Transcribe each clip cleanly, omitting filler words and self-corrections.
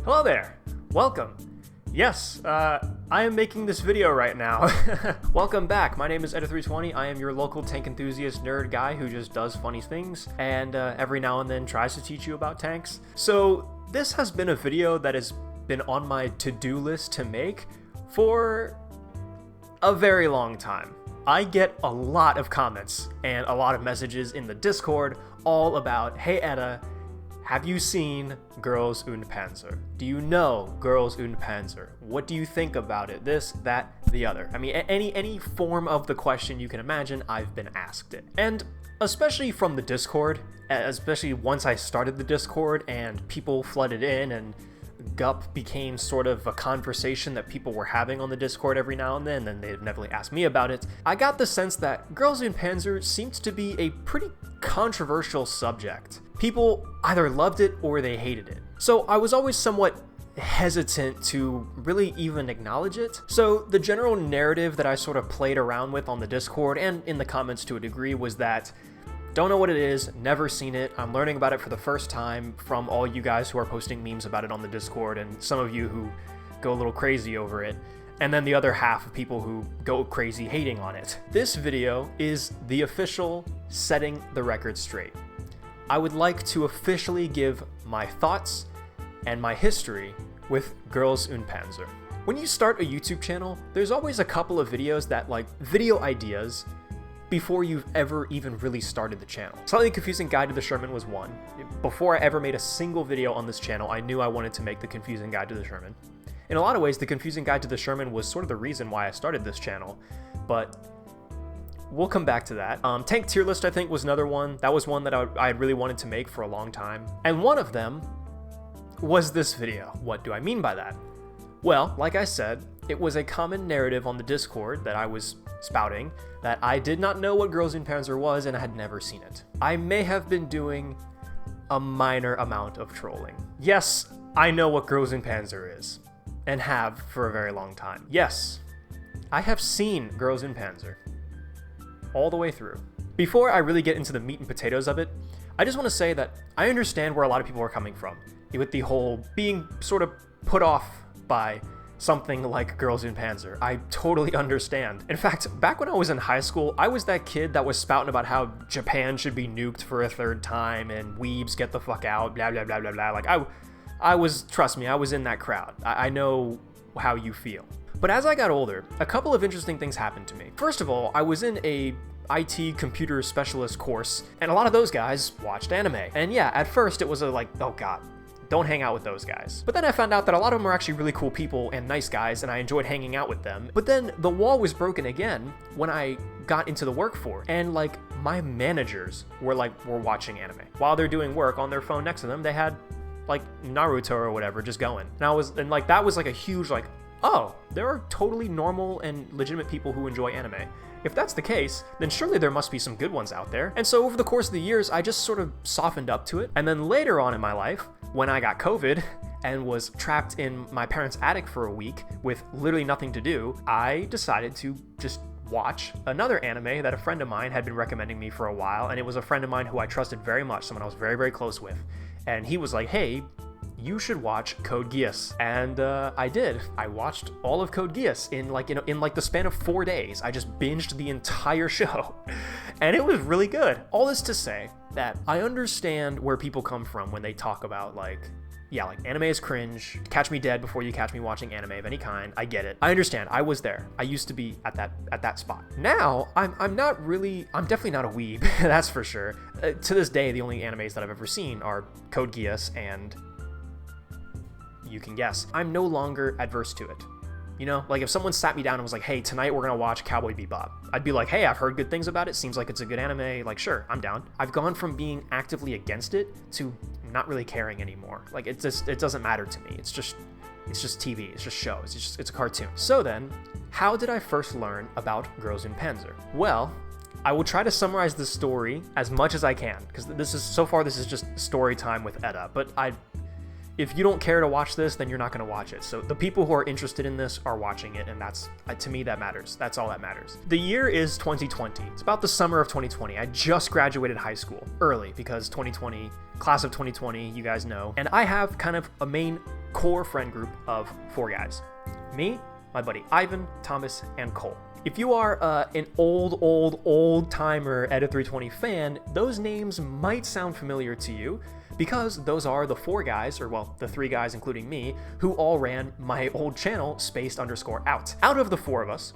Hello there! Welcome! Yes, I am making this video right now. Welcome back, my name is Eda320, I am your local tank enthusiast nerd guy who just does funny things, and every now and then tries to teach you about tanks. So, this has been a video that has been on my to-do list to make for a very long time. I get a lot of comments and a lot of messages in the Discord all about, hey Eda, have you seen GirlsUndPanzer? Do you know GirlsUndPanzer? What do you think about it? This, that, the other. I mean, any form of the question you can imagine, I've been asked it. And especially from the Discord, especially once I started the Discord and people flooded in and Gup became sort of a conversation that people were having on the Discord every now and then they'd never ask me about it, I got the sense that GirlsUndPanzer seems to be a pretty controversial subject. People either loved it or they hated it. So I was always somewhat hesitant to really even acknowledge it. So the general narrative that I sort of played around with on the Discord and in the comments to a degree was that don't know what it is, never seen it, I'm learning about it for the first time from all you guys who are posting memes about it on the Discord and some of you who go a little crazy over it, and then the other half of people who go crazy hating on it. This video is the official setting the record straight. I would like to officially give my thoughts and my history with GirlsUndPanzer. When you start a YouTube channel, there's always a couple of videos that video ideas before you've ever even really started the channel. Slightly Confusing Guide to the Sherman was one. Before I ever made a single video on this channel, I knew I wanted to make the Confusing Guide to the Sherman. In a lot of ways, the Confusing Guide to the Sherman was sort of the reason why I started this channel, but we'll come back to that. Tank Tier List, I think, was another one. That was one that I really wanted to make for a long time. And one of them was this video. What do I mean by that? Well, like I said, it was a common narrative on the Discord that I was spouting that I did not know what GirlsUndPanzer was and I had never seen it. I may have been doing a minor amount of trolling. Yes, I know what GirlsUndPanzer is, and have for a very long time. Yes, I have seen GirlsUndPanzer all the way through. Before I really get into the meat and potatoes of it, I just want to say that I understand where a lot of people are coming from with the whole being sort of put off by something like GirlsUndPanzer. I totally understand. In fact, back when I was in high school, I was that kid that was spouting about how Japan should be nuked for a third time and weebs get the fuck out, blah, blah, blah, blah, blah. Like, I was, trust me, I was in that crowd. I know how you feel. But as I got older, a couple of interesting things happened to me. First of all, I was in a IT computer specialist course, and a lot of those guys watched anime. And yeah, at first it was like, oh god, don't hang out with those guys. But then I found out that a lot of them are actually really cool people and nice guys, and I enjoyed hanging out with them. But then the wall was broken again when I got into the workforce, and my managers were watching anime. While they're doing work on their phone next to them, they had Naruto or whatever just going. And that was a huge oh, there are totally normal and legitimate people who enjoy anime. If that's the case, then surely there must be some good ones out there. And so over the course of the years, I just sort of softened up to it. And then later on in my life, when I got COVID and was trapped in my parents' attic for a week with literally nothing to do, I decided to just watch another anime that a friend of mine had been recommending me for a while. And it was a friend of mine who I trusted very much, someone I was very, very close with. And he was like, hey, you should watch Code Geass. And I did. I watched all of Code Geass in the span of 4 days. I just binged the entire show. And it was really good. All this to say that I understand where people come from when they talk about anime is cringe. Catch me dead before you catch me watching anime of any kind. I get it. I understand. I was there. I used to be at that spot. Now, I'm definitely not a weeb, that's for sure. To this day, the only animes that I've ever seen are Code Geass and you can guess. I'm no longer adverse to it. You know, if someone sat me down and was like, hey, tonight we're gonna watch Cowboy Bebop, I'd be like, hey, I've heard good things about it, seems like it's a good anime, sure, I'm down. I've gone from being actively against it to not really caring anymore. It doesn't matter to me. It's just TV, it's just show, it's a cartoon. So then, how did I first learn about GirlsUndPanzer? Well, I will try to summarize the story as much as I can, because this is just story time with Eda, but if you don't care to watch this, then you're not going to watch it. So the people who are interested in this are watching it, and that's, to me, that matters. That's all that matters. The year is 2020. It's about the summer of 2020. I just graduated high school early because 2020, class of 2020, you guys know. And I have kind of a main core friend group of 4 guys. Me, my buddy Ivan, Thomas, and Cole. If you are an old-timer Edit320 fan, those names might sound familiar to you, because those are the 4 guys, or well, the 3 guys including me, who all ran my old channel, spaced_out. Out of the 4 of us,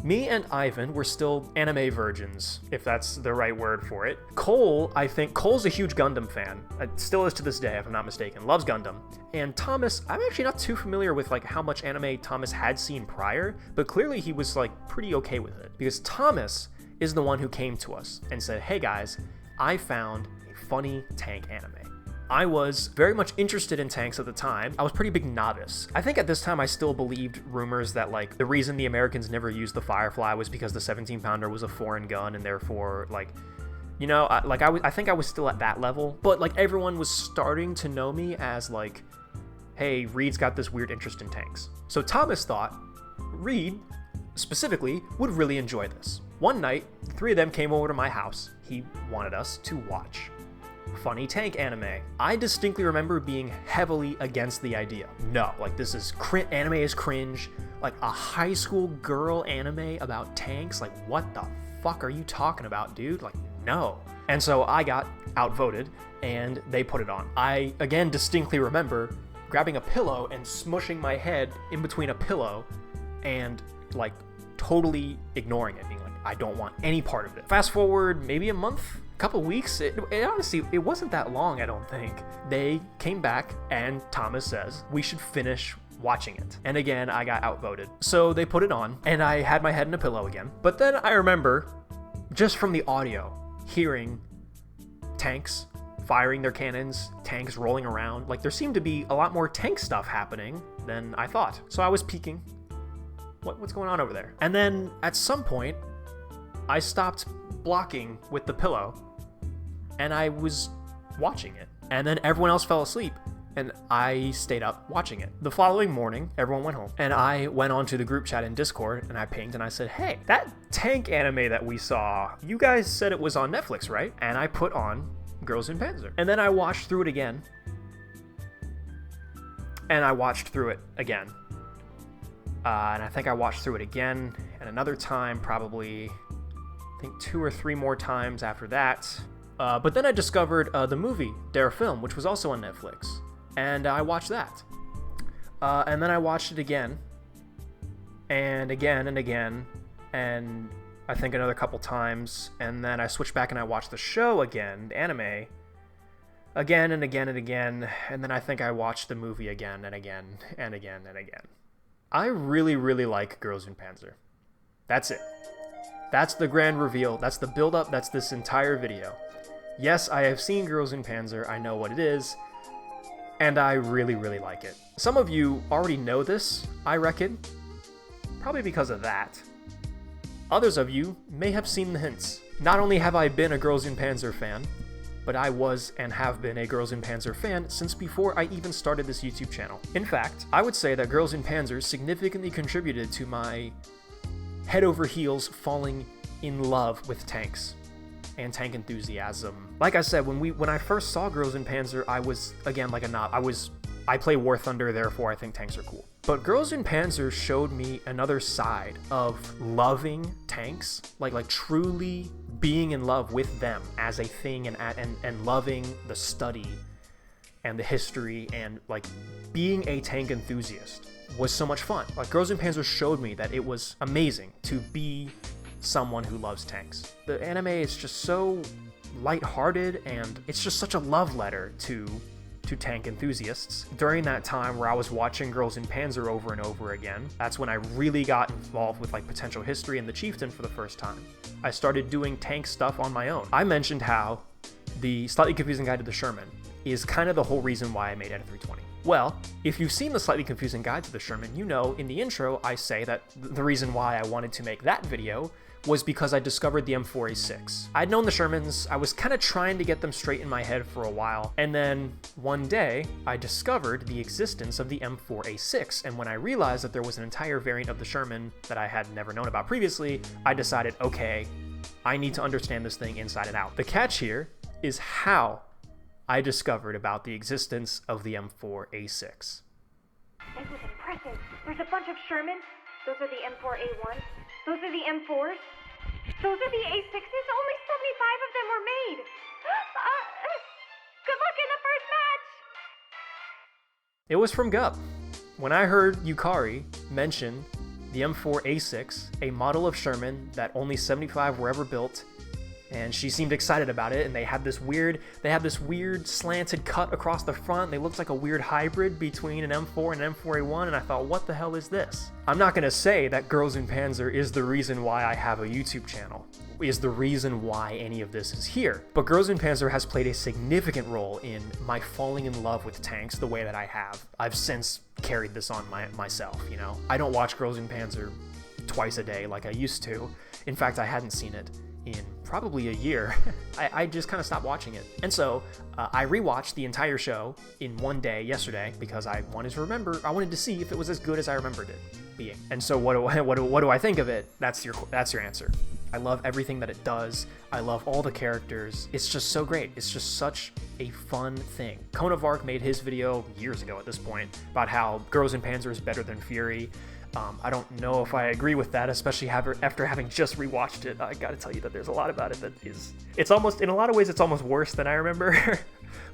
me and Ivan were still anime virgins, if that's the right word for it. Cole, I think, Cole's a huge Gundam fan. Still is to this day, if I'm not mistaken. Loves Gundam. And Thomas, I'm actually not too familiar with like how much anime Thomas had seen prior, but clearly he was like pretty okay with it. Because Thomas is the one who came to us and said, hey guys, I found a funny tank anime. I was very much interested in tanks at the time. I was pretty big novice. I think at this time I still believed rumors that like the reason the Americans never used the Firefly was because the 17-pounder was a foreign gun and therefore like, you know, I think I was still at that level, but like everyone was starting to know me as like, hey, Reed's got this weird interest in tanks. So Thomas thought Reed specifically would really enjoy this. One night, the 3 of them came over to my house. He wanted us to watch funny tank anime. I distinctly remember being heavily against the idea. No, like this is anime is cringe. Like a high school girl anime about tanks? Like what the fuck are you talking about, dude? Like no. And so I got outvoted and they put it on. I again distinctly remember grabbing a pillow and smushing my head in between a pillow and like totally ignoring it, being like, I don't want any part of it. Fast forward maybe a month, couple weeks, it honestly, it wasn't that long, I don't think. They came back and Thomas says, we should finish watching it. And again, I got outvoted. So they put it on and I had my head in a pillow again. But then I remember, just from the audio, hearing tanks firing their cannons, tanks rolling around. Like there seemed to be a lot more tank stuff happening than I thought. So I was peeking. What's going on over there? And then at some point, I stopped blocking with the pillow and I was watching it. And then everyone else fell asleep and I stayed up watching it. The following morning, everyone went home and I went onto the group chat in Discord and I pinged and I said, hey, that tank anime that we saw, you guys said it was on Netflix, right? And I put on GirlsUndPanzer. And then I watched through it again. And I watched through it again. And I think I watched through it again and another time, probably, I think 2 or 3 more times after that. But then I discovered the movie, Dare Film, which was also on Netflix. And I watched that. And then I watched it again. And again and again. And I think another couple times. And then I switched back and I watched the show again, the anime. Again and again and again. And then I think I watched the movie again and again and again and again. I really, really like GirlsUndPanzer. That's it. That's the grand reveal. That's the build-up. That's this entire video. Yes, I have seen GirlsUndPanzer. I know what it is. And I really, really like it. Some of you already know this, I reckon. Probably because of that. Others of you may have seen the hints. Not only have I been a GirlsUndPanzer fan, but I was and have been a GirlsUndPanzer fan since before I even started this YouTube channel. In fact, I would say that GirlsUndPanzer significantly contributed to my head over heels falling in love with tanks and tank enthusiasm. Like I said, when I first saw GirlsUndPanzer, I was, again, like a knob. I play War Thunder, therefore I think tanks are cool. But GirlsUndPanzer showed me another side of loving tanks, like truly being in love with them as a thing and loving the study and the history and like being a tank enthusiast was so much fun. Like GirlsUndPanzer showed me that it was amazing to be someone who loves tanks. The anime is just so lighthearted and it's just such a love letter to tank enthusiasts. During that time where I was watching GirlsUndPanzer over and over again, that's when I really got involved with like potential history and the chieftain for the first time. I started doing tank stuff on my own. I mentioned how the Slightly Confusing Guide to the Sherman is kind of the whole reason why I made Edit320. Well, if you've seen the Slightly Confusing Guide to the Sherman, you know in the intro I say that the reason why I wanted to make that video was because I discovered the M4A6. I'd known the Shermans, I was kind of trying to get them straight in my head for a while, and then one day I discovered the existence of the M4A6, and when I realized that there was an entire variant of the Sherman that I had never known about previously, I decided, okay, I need to understand this thing inside and out. The catch here is how I discovered about the existence of the M4A6. This is impressive. There's a bunch of Sherman. Those are the M4A1s. Those are the M4s. Those are the A6s. Only 75 of them were made. Good luck in the first match. It was from Gup. When I heard Yukari mention the M4A6, a model of Sherman that only 75 were ever built, and she seemed excited about it, and they had this weird slanted cut across the front. They looked like a weird hybrid between an M4 and an M4A1, and I thought, what the hell is this? I'm not gonna say that GirlsUndPanzer is the reason why I have a YouTube channel, is the reason why any of this is here, but GirlsUndPanzer has played a significant role in my falling in love with tanks the way that I have. I've since carried this on myself, you know? I don't watch GirlsUndPanzer twice a day like I used to. In fact, I hadn't seen it in probably a year. I just kind of stopped watching it. And so I rewatched the entire show in one day yesterday because I wanted to see if it was as good as I remembered it being. And so what do I think of it? That's your answer. I love everything that it does. I love all the characters. It's just so great. It's just such a fun thing. Konavark made his video years ago at this point about how GirlsUndPanzer is better than Fury. I don't know if I agree with that, especially after having just rewatched it. I gotta tell you that there's a lot about it that it's almost, in a lot of ways, it's almost worse than I remember.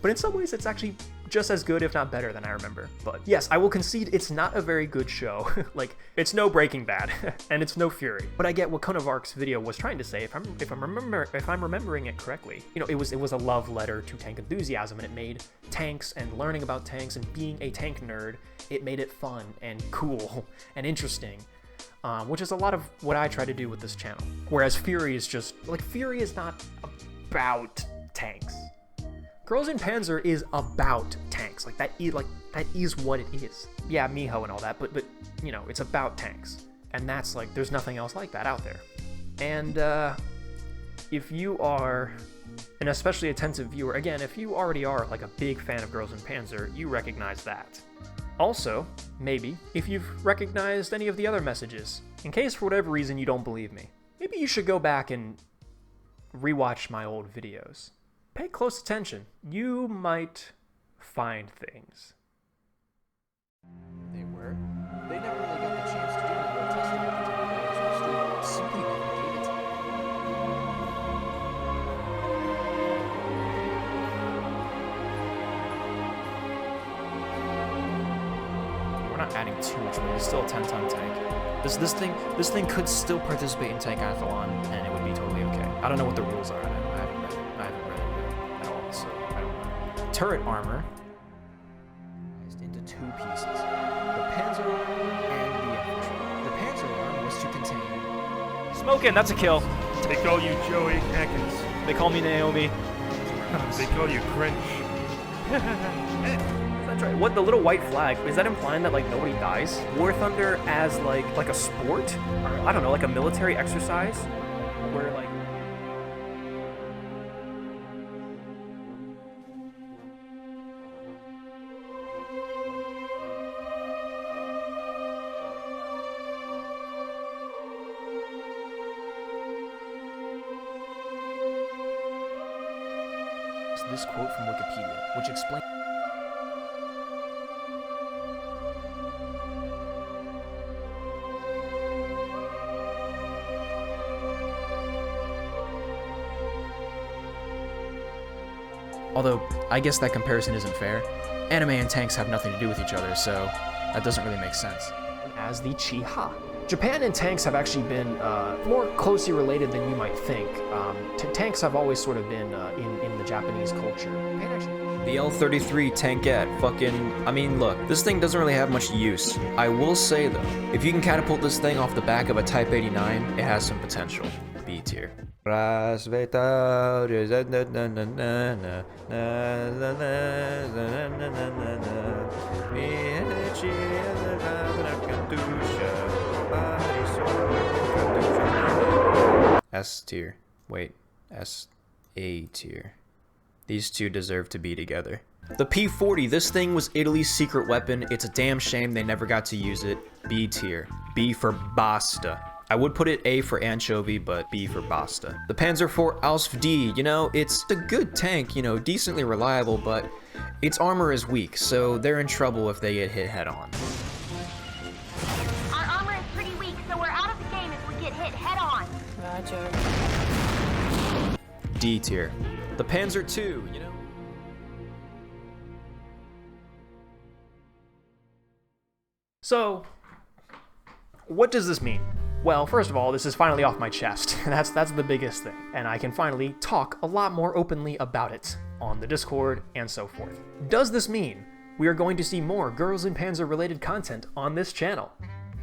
But in some ways, it's actually just as good, if not better, than I remember. But yes, I will concede it's not a very good show. Like, it's no Breaking Bad, and it's no Fury. But I get what Konavark's video was trying to say, if I'm remembering it correctly. You know, it was a love letter to tank enthusiasm, and it made tanks and learning about tanks and being a tank nerd, it made it fun and cool and interesting. Which is a lot of what I try to do with this channel. Whereas Fury is just, like, Fury is not about tanks. GirlsUndPanzer is about tanks. Like that is what it is. Yeah, Miho and all that, but you know, it's about tanks. And that's like, there's nothing else like that out there. And if you are an especially attentive viewer, again, if you already are like a big fan of GirlsUndPanzer, you recognize that. Also, maybe, if you've recognized any of the other messages, in case for whatever reason you don't believe me, maybe you should go back and rewatch my old videos. Pay close attention. You might find things. They never really got the chance to do any real testing at the time. They just simply never gave it to them. We're not adding too much weight. It's still a 10-ton tank. This thing could still participate in tankathlon, and it would be totally okay. I don't know what the rules are. I haven't read it at all, so I don't know. Turret armor into two pieces: the Panzer arm and the infantry. The Panzer arm was to contain Smoking, that's a kill. They call you Joey Hackins. They call me Naomi. They call you Cringe. That's right. What, the little white flag, is that implying that like nobody dies? War Thunder as like a sport? Or, I don't know, like a military exercise? Where like... this quote from Wikipedia, which explains. Although, I guess that comparison isn't fair. Anime and tanks have nothing to do with each other, so that doesn't really make sense. As the Chiha. Japan and tanks have actually been more closely related than you might think. Tanks have always sort of been in the Japanese culture. The L-33 tankette, I mean, look, this thing doesn't really have much use. I will say, though, if you can catapult this thing off the back of a Type 89, it has some potential. B tier. S tier. Wait, S A tier. These two deserve to be together. The P-40, this thing was Italy's secret weapon. It's a damn shame they never got to use it. B tier. B for basta. I would put it A for anchovy, but B for basta. The Panzer IV Ausf D, you know, it's a good tank, you know, decently reliable, but its armor is weak, so they're in trouble if they get hit head on. Our armor is pretty weak, so we're out of the game if we get hit head on. Roger. D tier. The Panzer II, you know? So, what does this mean? Well, first of all, this is finally off my chest. That's the biggest thing. And I can finally talk a lot more openly about it on the Discord and so forth. Does this mean we are going to see more Girls in Panzer related content on this channel?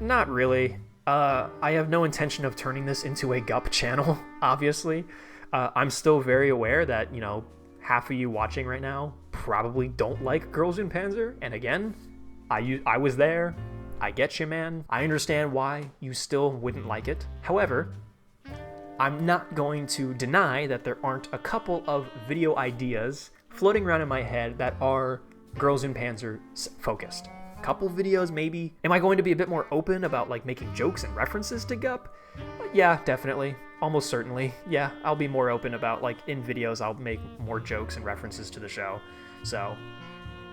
Not really. I have no intention of turning this into a GUP channel, obviously. I'm still very aware that, you know, half of you watching right now probably don't like Girls in Panzer. And again, I was there. I get you, man. I understand why you still wouldn't like it. However, I'm not going to deny that there aren't a couple of video ideas floating around in my head that are Girls in Panzer focused. A couple videos, maybe. Am I going to be a bit more open about like making jokes and references to GUP? Yeah, definitely. Almost certainly. Yeah, I'll be more open about like in videos I'll make more jokes and references to the show. So,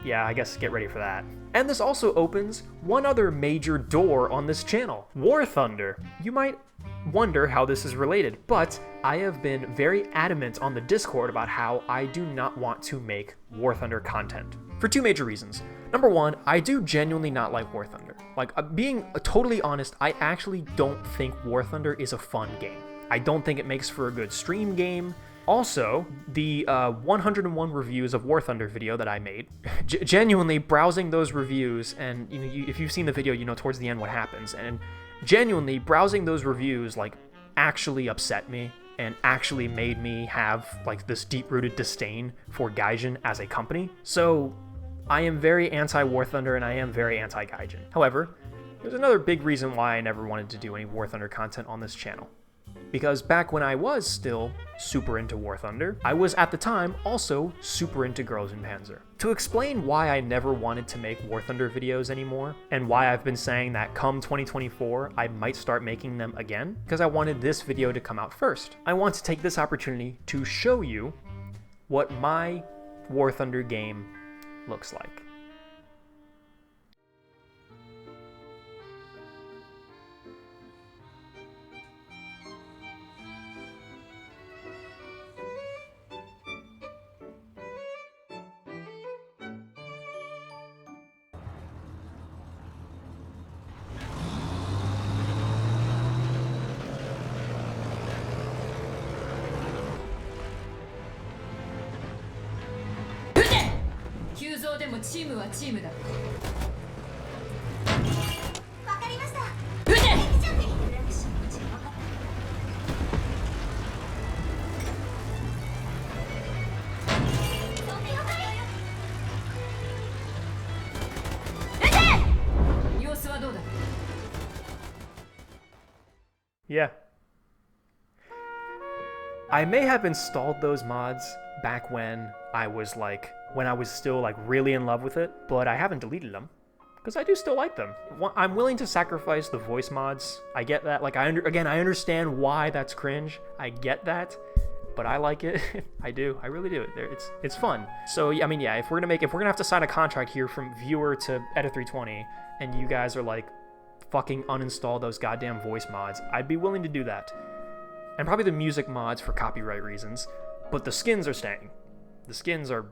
yeah, I guess get ready for that. And this also opens one other major door on this channel, War Thunder. You might wonder how this is related, but I have been very adamant on the Discord about how I do not want to make War Thunder content for two major reasons. Number one, I do genuinely not like War Thunder. Like, being totally honest, I actually don't think War Thunder is a fun game. I don't think it makes for a good stream game. Also, the 101 reviews of War Thunder video that I made, genuinely browsing those reviews, and you know, if you've seen the video, you know towards the end what happens, and genuinely browsing those reviews like actually upset me and actually made me have like this deep-rooted disdain for Gaijin as a company. So I am very anti-War Thunder and I am very anti-Gaijin. However, there's another big reason why I never wanted to do any War Thunder content on this channel. Because back when I was still super into War Thunder, I was at the time also super into Girls in Panzer. To explain why I never wanted to make War Thunder videos anymore, and why I've been saying that come 2024, I might start making them again, because I wanted this video to come out first. I want to take this opportunity to show you what my War Thunder game looks like. Yeah. I may have installed those mods back when I was still like really in love with it, but I haven't deleted them because I do still like them. I'm willing to sacrifice the voice mods. I get that. Like I understand why that's cringe. I get that, but I like it. I do. I really do. It's fun. So I mean, yeah. If we're gonna have to sign a contract here from viewer to Edit320, and you guys are like, fucking uninstall those goddamn voice mods, I'd be willing to do that. And probably the music mods for copyright reasons, but the skins are staying. The skins are,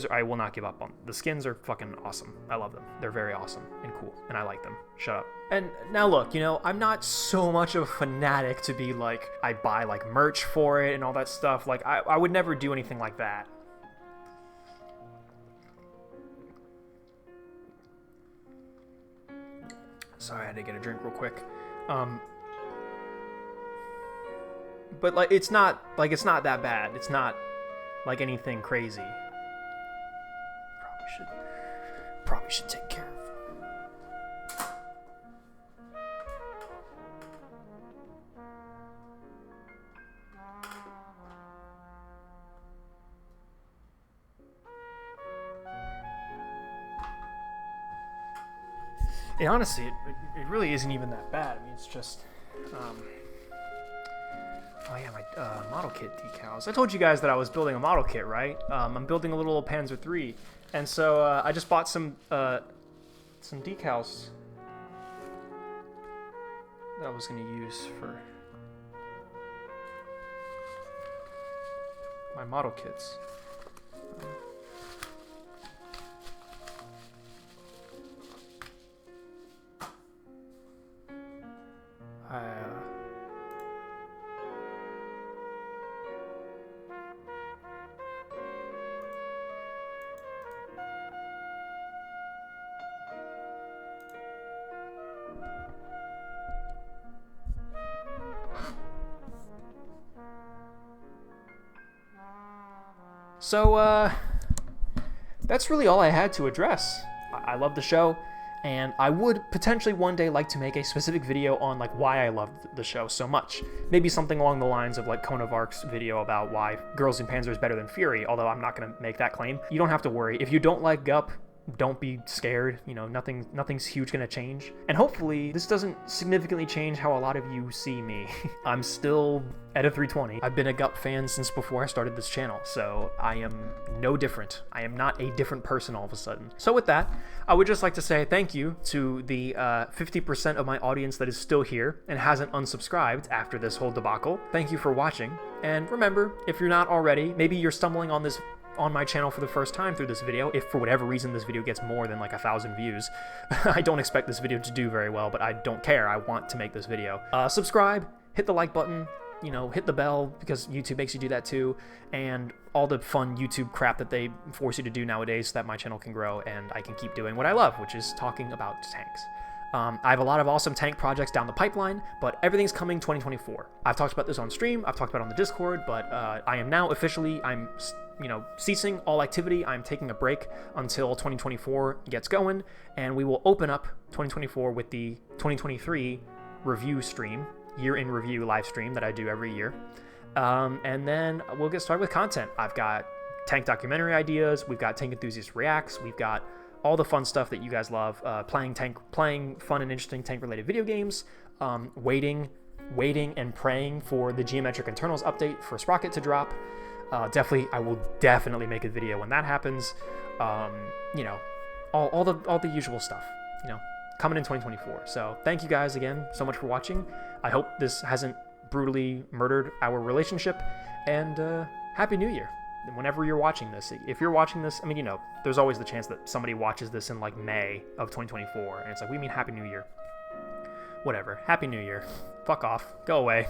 I will not give up on. The skins are fucking awesome. I love them. They're very awesome and cool, and I like them. Shut up. And now look, you know, I'm not so much of a fanatic to be like, I buy like merch for it and all that stuff. Like, I would never do anything like that. Sorry, I had to get a drink real quick. But like it's not that bad. It's not like anything crazy. Probably should take care of. Yeah, honestly, it really isn't even that bad. I mean, it's just, oh yeah, my model kit decals. I told you guys that I was building a model kit, right? I'm building a little Panzer III, and so I just bought some some decals that I was going to use for my model kits. So, that's really all I had to address. I love the show, and I would potentially one day like to make a specific video on like why I love the show so much. Maybe something along the lines of like Cone of Arc's video about why Girls and Panzer is better than Fury, although I'm not going to make that claim. You don't have to worry. If you don't like Gup, don't be scared. You know, nothing's huge gonna change. And hopefully this doesn't significantly change how a lot of you see me. I'm still Edda320. I've been a Gup fan since before I started this channel, so I am no different. I am not a different person all of a sudden. So with that, I would just like to say thank you to the 50% of my audience that is still here and hasn't unsubscribed after this whole debacle. Thank you for watching. And remember, if you're not already, maybe you're stumbling on my channel for the first time through this video. If for whatever reason this video gets more than like 1,000 views, I don't expect this video to do very well, but I don't care. I want to make this video. Subscribe, hit the like button, you know, hit the bell because YouTube makes you do that too, and all the fun YouTube crap that they force you to do nowadays so that my channel can grow and I can keep doing what I love, which is talking about tanks. I have a lot of awesome tank projects down the pipeline, but everything's coming 2024. I've talked about this on stream, I've talked about it on the Discord, but I am now officially, ceasing all activity. I'm taking a break until 2024 gets going, and we will open up 2024 with the 2023 review stream, year in review live stream that I do every year. And then we'll get started with content. I've got tank documentary ideas, we've got Tank Enthusiast Reacts, we've got all the fun stuff that you guys love, playing fun and interesting tank-related video games, waiting and praying for the Geometric Internals update for Sprocket to drop. I will definitely make a video when that happens. You know, all the usual stuff, you know, coming in 2024. So thank you guys again so much for watching. I hope this hasn't brutally murdered our relationship, and Happy New Year. Whenever you're watching this, if you're watching this, I mean, you know, there's always the chance that somebody watches this in like May of 2024, and it's like, we mean Happy New Year. Whatever. Happy New Year. Fuck off. Go away.